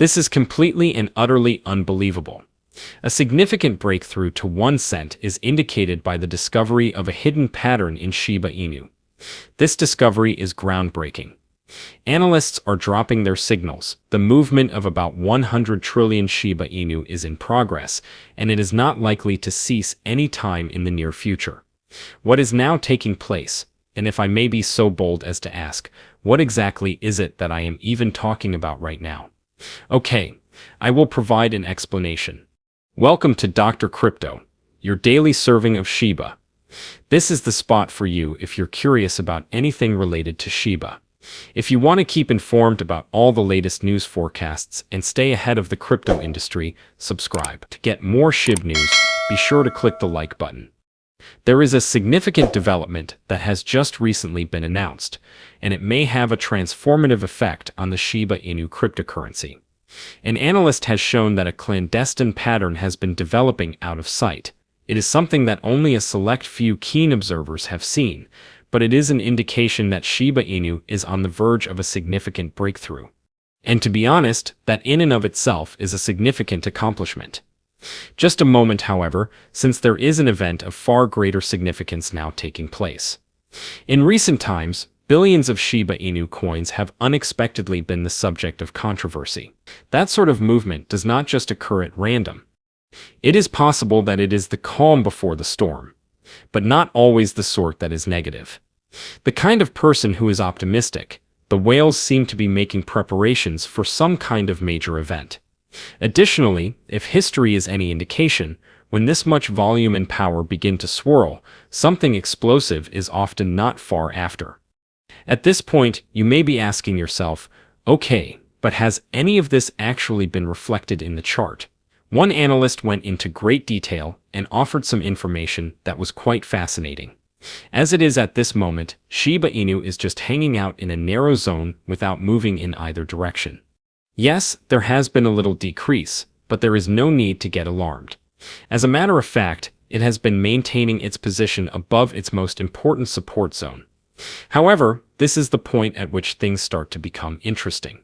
This is completely and utterly unbelievable. A significant breakthrough to 1 cent is indicated by the discovery of a hidden pattern in Shiba Inu. This discovery is groundbreaking. Analysts are dropping their signals. The movement of about 100 trillion Shiba Inu is in progress, and it is not likely to cease any time in the near future. What is now taking place? And if I may be so bold as to ask, what exactly is it that I am even talking about right now? Okay, I will provide an explanation. Welcome to Dr. Crypto, your daily serving of Shiba. This is the spot for you if you're curious about anything related to Shiba. If you want to keep informed about all the latest news forecasts and stay ahead of the crypto industry, subscribe. To get more Shib news, be sure to click the like button. There is a significant development that has just recently been announced, and it may have a transformative effect on the Shiba Inu cryptocurrency. An analyst has shown that a clandestine pattern has been developing out of sight. It is something that only a select few keen observers have seen, but it is an indication that Shiba Inu is on the verge of a significant breakthrough. And to be honest, that in and of itself is a significant accomplishment. Just a moment, however, since there is an event of far greater significance now taking place. In recent times, billions of Shiba Inu coins have unexpectedly been the subject of controversy. That sort of movement does not just occur at random. It is possible that it is the calm before the storm, but not always the sort that is negative. The kind of person who is optimistic. The whales seem to be making preparations for some kind of major event. Additionally, if history is any indication, when this much volume and power begin to swirl, something explosive is often not far after. At this point, you may be asking yourself, okay, but has any of this actually been reflected in the chart? One analyst went into great detail and offered some information that was quite fascinating. As it is at this moment, Shiba Inu is just hanging out in a narrow zone without moving in either direction. Yes, there has been a little decrease, but there is no need to get alarmed. As a matter of fact, it has been maintaining its position above its most important support zone. However, this is the point at which things start to become interesting.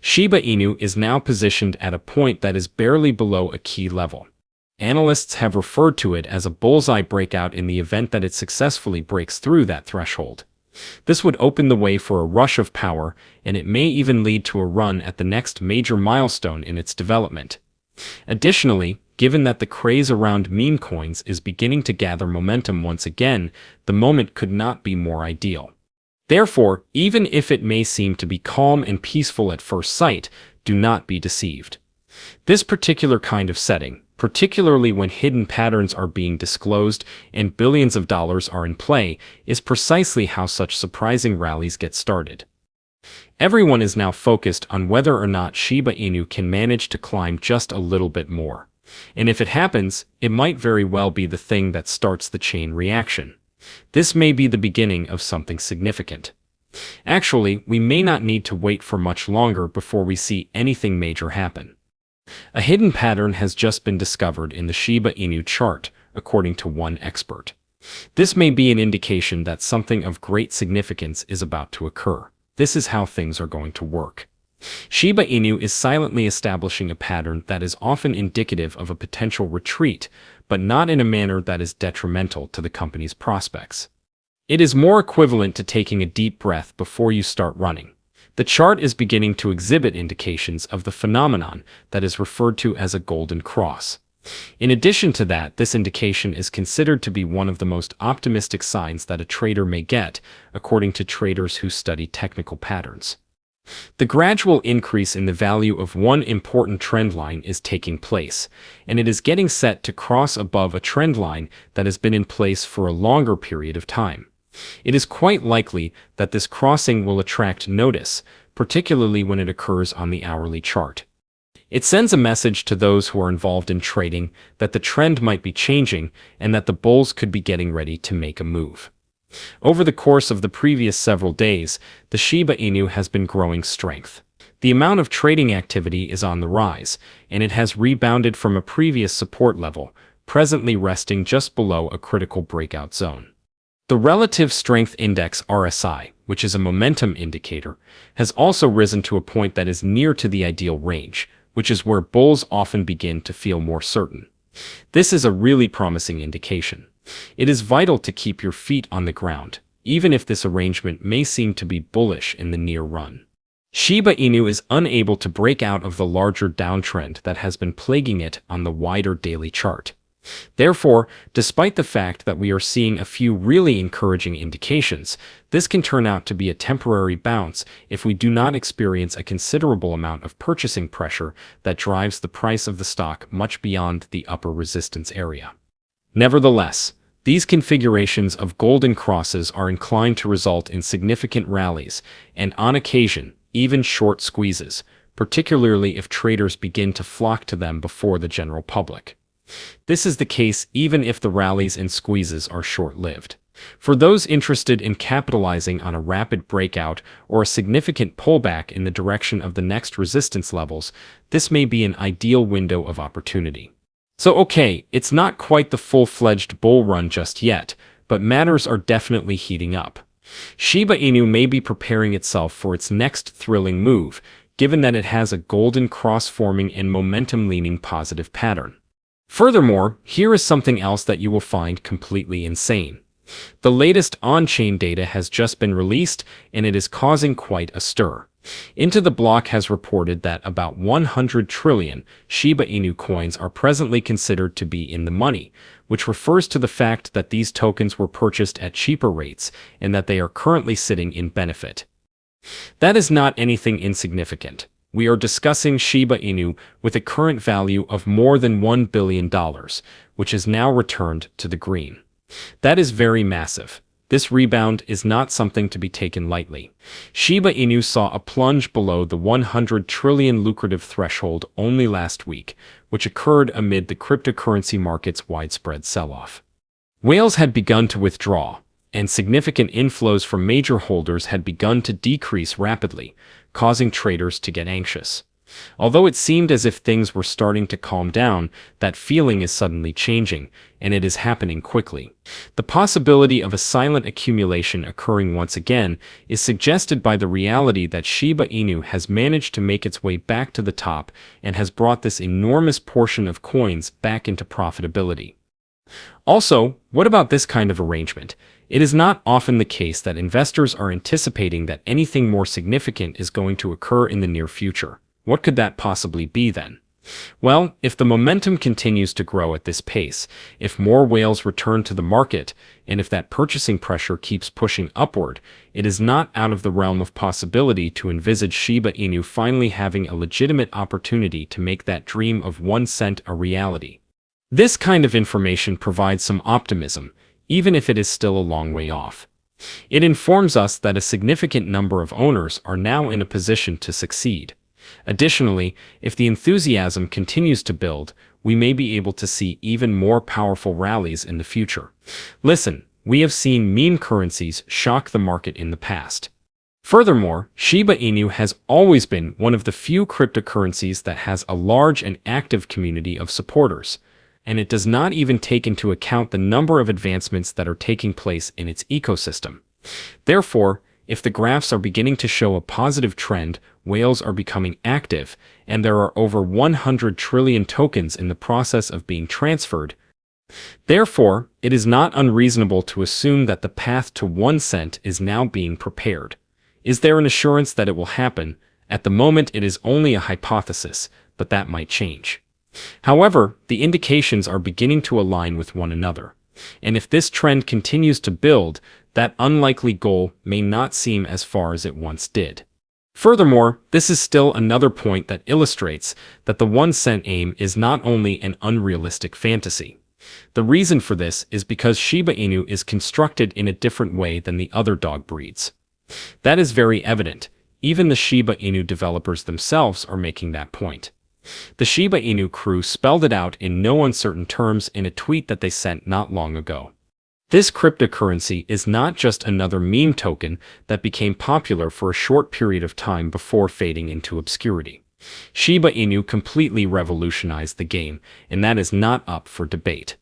Shiba Inu is now positioned at a point that is barely below a key level. Analysts have referred to it as a bullseye breakout in the event that it successfully breaks through that threshold. This would open the way for a rush of power, and it may even lead to a run at the next major milestone in its development. Additionally, given that the craze around meme coins is beginning to gather momentum once again, the moment could not be more ideal. Therefore, even if it may seem to be calm and peaceful at first sight, do not be deceived. This particular kind of setting, particularly when hidden patterns are being disclosed and billions of dollars are in play, is precisely how such surprising rallies get started. Everyone is now focused on whether or not Shiba Inu can manage to climb just a little bit more. And if it happens, it might very well be the thing that starts the chain reaction. This may be the beginning of something significant. Actually, we may not need to wait for much longer before we see anything major happen. A hidden pattern has just been discovered in the Shiba Inu chart, according to one expert. This may be an indication that something of great significance is about to occur. This is how things are going to work. Shiba Inu is silently establishing a pattern that is often indicative of a potential retreat, but not in a manner that is detrimental to the company's prospects. It is more equivalent to taking a deep breath before you start running. The chart is beginning to exhibit indications of the phenomenon that is referred to as a golden cross. In addition to that, this indication is considered to be one of the most optimistic signs that a trader may get, according to traders who study technical patterns. The gradual increase in the value of one important trend line is taking place, and it is getting set to cross above a trend line that has been in place for a longer period of time. It is quite likely that this crossing will attract notice, particularly when it occurs on the hourly chart. It sends a message to those who are involved in trading that the trend might be changing and that the bulls could be getting ready to make a move. Over the course of the previous several days, the Shiba Inu has been growing strength. The amount of trading activity is on the rise, and it has rebounded from a previous support level, presently resting just below a critical breakout zone. The Relative Strength Index RSI, which is a momentum indicator, has also risen to a point that is near to the ideal range, which is where bulls often begin to feel more certain. This is a really promising indication. It is vital to keep your feet on the ground, even if this arrangement may seem to be bullish in the near run. Shiba Inu is unable to break out of the larger downtrend that has been plaguing it on the wider daily chart. Therefore, despite the fact that we are seeing a few really encouraging indications, this can turn out to be a temporary bounce if we do not experience a considerable amount of purchasing pressure that drives the price of the stock much beyond the upper resistance area. Nevertheless, these configurations of golden crosses are inclined to result in significant rallies, and on occasion, even short squeezes, particularly if traders begin to flock to them before the general public. This is the case even if the rallies and squeezes are short-lived. For those interested in capitalizing on a rapid breakout or a significant pullback in the direction of the next resistance levels, this may be an ideal window of opportunity. So okay, it's not quite the full-fledged bull run just yet, but matters are definitely heating up. Shiba Inu may be preparing itself for its next thrilling move, given that it has a golden cross-forming and momentum-leaning positive pattern. Furthermore, here is something else that you will find completely insane. The latest on-chain data has just been released, and it is causing quite a stir. Into the Block has reported that about 100 trillion Shiba Inu coins are presently considered to be in the money, which refers to the fact that these tokens were purchased at cheaper rates and that they are currently sitting in benefit. That is not anything insignificant. We are discussing Shiba Inu with a current value of more than $1 billion, which is now returned to the green. That is very massive. This rebound is not something to be taken lightly. Shiba Inu saw a plunge below the 100 trillion lucrative threshold only last week, which occurred amid the cryptocurrency market's widespread sell-off. Whales had begun to withdraw, and significant inflows from major holders had begun to decrease rapidly, causing traders to get anxious. Although it seemed as if things were starting to calm down, that feeling is suddenly changing, and it is happening quickly. The possibility of a silent accumulation occurring once again is suggested by the reality that Shiba Inu has managed to make its way back to the top and has brought this enormous portion of coins back into profitability. Also, what about this kind of arrangement? It is not often the case that investors are anticipating that anything more significant is going to occur in the near future. What could that possibly be then? Well, if the momentum continues to grow at this pace, if more whales return to the market, and if that purchasing pressure keeps pushing upward, it is not out of the realm of possibility to envisage Shiba Inu finally having a legitimate opportunity to make that dream of 1 cent a reality. This kind of information provides some optimism, even if it is still a long way off. It informs us that a significant number of owners are now in a position to succeed. Additionally, if the enthusiasm continues to build, we may be able to see even more powerful rallies in the future. Listen, we have seen meme currencies shock the market in the past. Furthermore, Shiba Inu has always been one of the few cryptocurrencies that has a large and active community of supporters, and it does not even take into account the number of advancements that are taking place in its ecosystem. Therefore, if the graphs are beginning to show a positive trend, whales are becoming active, and there are over 100 trillion tokens in the process of being transferred. Therefore, it is not unreasonable to assume that the path to 1 cent is now being prepared. Is there an assurance that it will happen? At the moment, it is only a hypothesis, but that might change. However, the indications are beginning to align with one another, and if this trend continues to build, that unlikely goal may not seem as far as it once did. Furthermore, this is still another point that illustrates that the 1 cent aim is not only an unrealistic fantasy. The reason for this is because Shiba Inu is constructed in a different way than the other dog breeds. That is very evident. Even the Shiba Inu developers themselves are making that point. The Shiba Inu crew spelled it out in no uncertain terms in a tweet that they sent not long ago. This cryptocurrency is not just another meme token that became popular for a short period of time before fading into obscurity. Shiba Inu completely revolutionized the game, and that is not up for debate.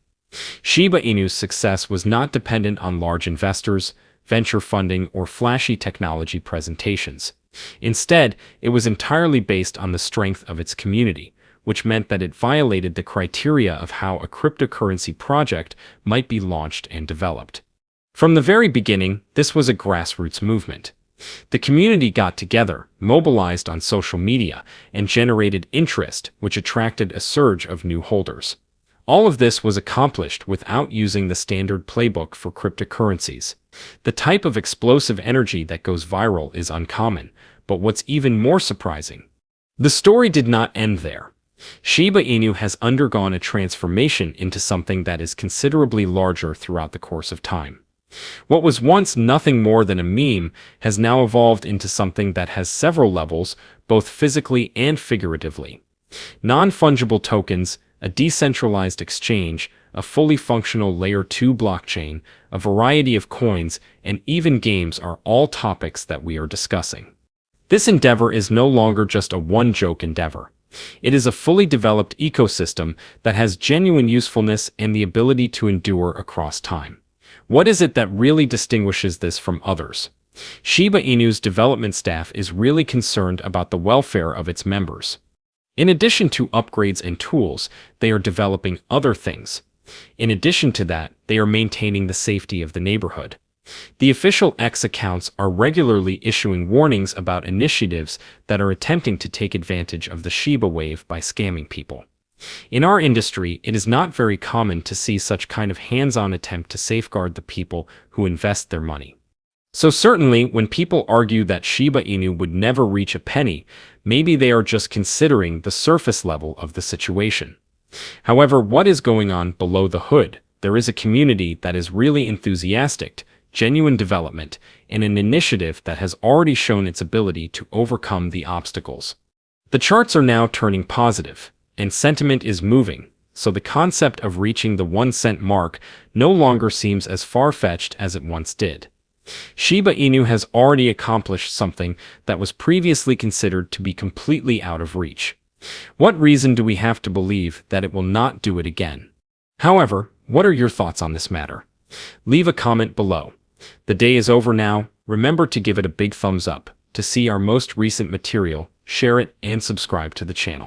Shiba Inu's success was not dependent on large investors, venture funding, or flashy technology presentations. Instead, it was entirely based on the strength of its community, which meant that it violated the criteria of how a cryptocurrency project might be launched and developed. From the very beginning, this was a grassroots movement. The community got together, mobilized on social media, and generated interest, which attracted a surge of new holders. All of this was accomplished without using the standard playbook for cryptocurrencies. The type of explosive energy that goes viral is uncommon, but what's even more surprising, the story did not end there. Shiba Inu has undergone a transformation into something that is considerably larger throughout the course of time. What was once nothing more than a meme has now evolved into something that has several levels, both physically and figuratively. Non-fungible tokens, a decentralized exchange, a fully functional Layer 2 blockchain, a variety of coins, and even games are all topics that we are discussing. This endeavor is no longer just a one-joke endeavor. It is a fully developed ecosystem that has genuine usefulness and the ability to endure across time. What is it that really distinguishes this from others? Shiba Inu's development staff is really concerned about the welfare of its members. In addition to upgrades and tools, they are developing other things. In addition to that, they are maintaining the safety of the neighborhood. The official X accounts are regularly issuing warnings about initiatives that are attempting to take advantage of the Shiba wave by scamming people. In our industry, it is not very common to see such kind of hands-on attempt to safeguard the people who invest their money. So certainly, when people argue that Shiba Inu would never reach a penny, maybe they are just considering the surface level of the situation. However, what is going on below the hood? There is a community that is really enthusiastic, genuine development, and an initiative that has already shown its ability to overcome the obstacles. The charts are now turning positive, and sentiment is moving, so the concept of reaching the 1 cent mark no longer seems as far-fetched as it once did. Shiba Inu has already accomplished something that was previously considered to be completely out of reach. What reason do we have to believe that it will not do it again? However, what are your thoughts on this matter? Leave a comment below. The day is over now. Remember to give it a big thumbs up. To see our most recent material, share it, and subscribe to the channel.